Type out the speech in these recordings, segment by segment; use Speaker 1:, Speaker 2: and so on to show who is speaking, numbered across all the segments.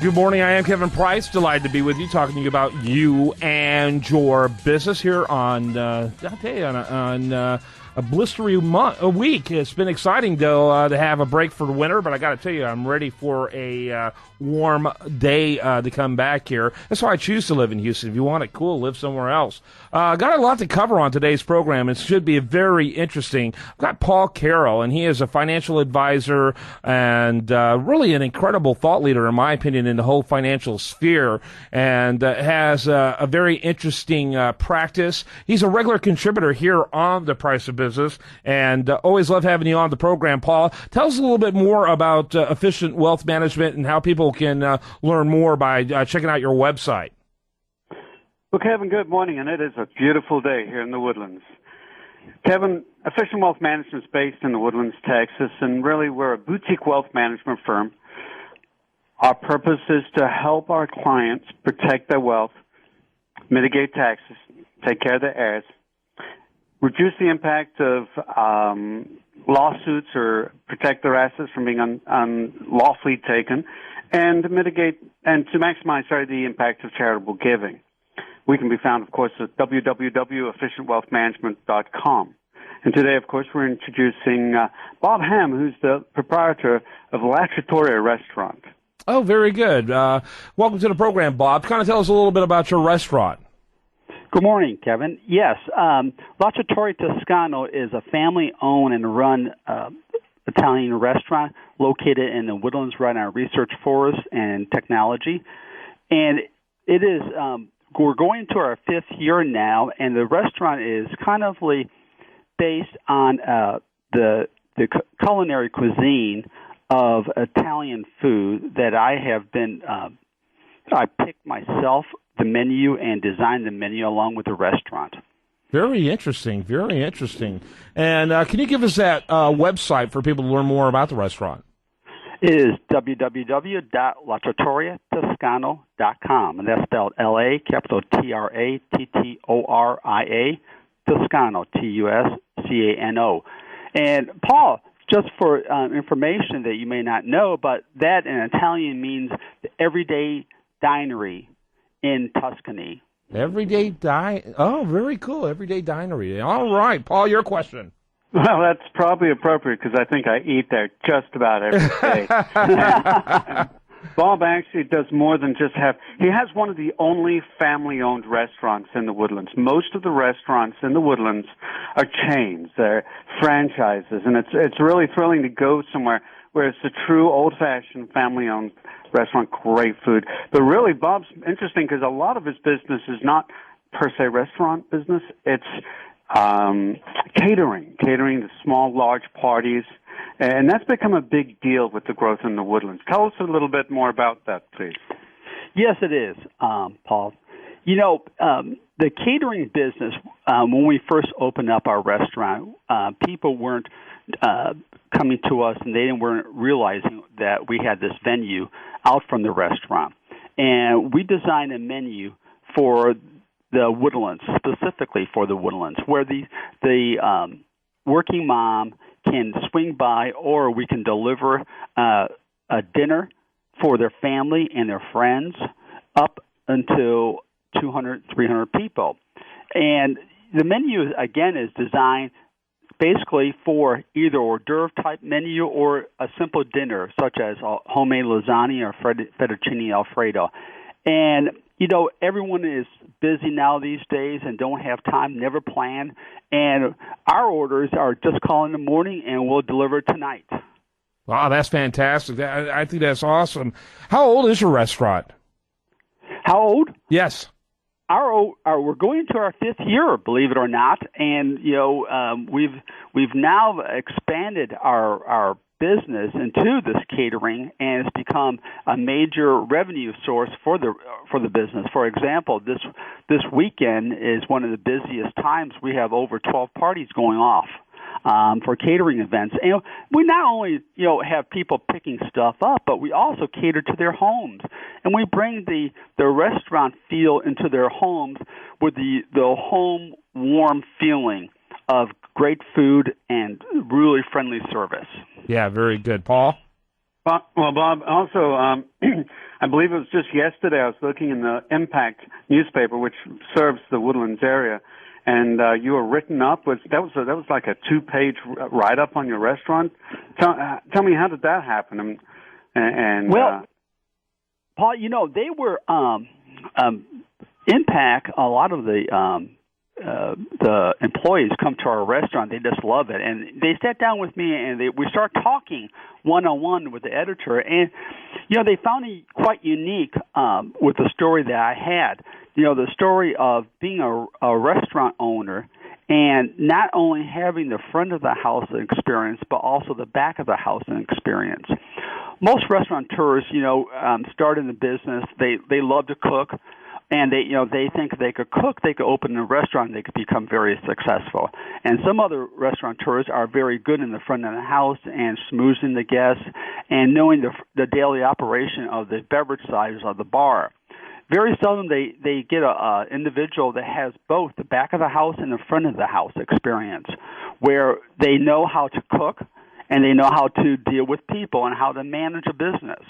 Speaker 1: Good morning. I am Kevin Price. Delighted to be with you, talking to you about you and your business here on a blistery week. It's been exciting, though, to have a break for the winter, but I got to tell you, I'm ready for a warm day to come back here. That's why I choose to live in Houston. If you want it cool, live somewhere else. Got a lot to cover on today's program. It should be very interesting. I've got Paul Carroll, and he is a financial advisor and really an incredible thought leader, in my opinion, in the whole financial sphere, and has a very interesting practice. He's a regular contributor here on The Price of Business, and always love having you on the program, Paul. Tell us a little bit more about efficient wealth management and how people can learn more by checking out your website.
Speaker 2: Well, Kevin, good morning, and it is a beautiful day here in the Woodlands. Kevin, Efficient Wealth Management is based in the Woodlands, Texas, and really we're a boutique wealth management firm. Our purpose is to help our clients protect their wealth, mitigate taxes, take care of their heirs, reduce the impact of lawsuits or protect their assets from being unlawfully taken, and to maximize the impact of charitable giving. We can be found, of course, at www.efficientwealthmanagement.com. And today, of course, we're introducing Bob Ham, who's the proprietor of La Trattoria Restaurant.
Speaker 1: Oh, very good. Welcome to the program, Bob. Kind of tell us a little bit about your restaurant.
Speaker 3: Good morning, Kevin. Yes, La Trattoria Toscano is a family-owned and run Italian restaurant located in the Woodlands, right on Research Forest and Technology. And it is, we're going to our fifth year now, and the restaurant is kind of based on the culinary cuisine of Italian food that I have been, I picked myself the menu and designed the menu along with the restaurant.
Speaker 1: Very interesting, very interesting. And can you give us that website for people to learn more about the restaurant?
Speaker 3: It is www.latrattoriatoscano.com, and that's spelled L-A, capital T-R-A-T-T-O-R-I-A, Toscano, T-U-S-C-A-N-O. And, Paul, just for information that you may not know, but that in Italian means everyday dinery in Tuscany.
Speaker 1: Oh, very cool. Everyday dinery. All right. Paul, your question.
Speaker 2: Well, that's probably appropriate because I think I eat there just about every day. and Bob actually does more than just he has one of the only family-owned restaurants in the Woodlands. Most of the restaurants in the Woodlands are chains. They're franchises, and it's really thrilling to go somewhere where it's a true old-fashioned family-owned restaurant, great food. But really, Bob's interesting because a lot of his business is not per se restaurant business. It's catering to small, large parties. And that's become a big deal with the growth in the Woodlands. Tell us a little bit more about that, please.
Speaker 3: Yes, it is, Paul. You know, the catering business, when we first opened up our restaurant, people weren't coming to us and they weren't realizing that we had this venue out from the restaurant. And we designed a menu for the Woodlands, specifically for the Woodlands, where the working mom can swing by, or we can deliver a dinner for their family and their friends up until 200, 300 people. And the menu, again, is designed basically for either hors d'oeuvre type menu or a simple dinner, such as a homemade lasagna or fettuccine alfredo. And, you know, everyone is busy now these days and don't have time, never plan. And our orders are just call in the morning and we'll deliver tonight.
Speaker 1: Wow, that's fantastic. I think that's awesome. How old is your restaurant?
Speaker 3: How old?
Speaker 1: Yes.
Speaker 3: We're going into our fifth year, believe it or not, and you know we've now expanded our business into this catering, and it's become a major revenue source for the business. For example, this weekend is one of the busiest times. We have over 12 parties going off for catering events. And we not only have people picking stuff up, but we also cater to their homes, and we bring the restaurant feel into their homes with the home warm feeling of great food and really friendly service.
Speaker 1: Yeah, very good. Paul?
Speaker 2: Well, Bob, also, I believe it was just yesterday I was looking in the Impact newspaper, which serves the Woodlands area, and you were written up. That was like a 2-page write-up on your restaurant. Tell me, how did that happen?
Speaker 3: Paul, they were Impact. A lot of the employees come to our restaurant. They just love it, and they sat down with me and we started talking one-on-one with the editor, and they found me quite unique with the story that I had. The story of being a restaurant owner and not only having the front of the house experience, but also the back of the house experience. Most restaurateurs, start in the business. They love to cook. And they think if they could cook, they could open a restaurant, and they could become very successful. And some other restaurateurs are very good in the front of the house and schmoozing the guests and knowing the daily operation of the beverage sides of the bar. Very seldom they get a individual that has both the back of the house and the front of the house experience, where they know how to cook and they know how to deal with people and how to manage a business.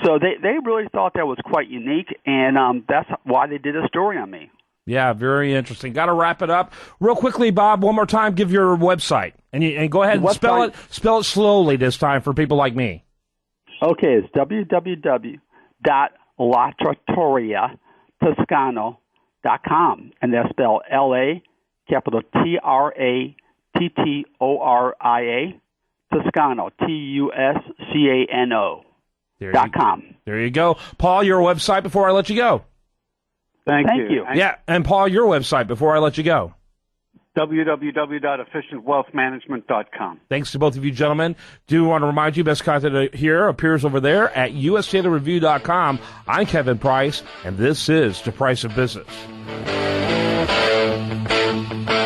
Speaker 3: So they really thought that was quite unique, and that's why they did a story on me.
Speaker 1: Yeah, very interesting. Got to wrap it up real quickly, Bob. One more time, give your website, and go ahead and spell it slowly this time for people like me.
Speaker 3: Okay, it's www.latrattoria.toscano.com, and that's spelled LA, capital TRATTORIA, Toscano, TUSCANO.
Speaker 1: There you go. Paul, your website before I let you go.
Speaker 2: Thank you.
Speaker 1: Yeah, and Paul, your website before I let you go.
Speaker 2: www.efficientwealthmanagement.com.
Speaker 1: Thanks to both of you gentlemen. Do want to remind you, best content here appears over there at usdailyreview.com. I'm Kevin Price, and this is The Price of Business.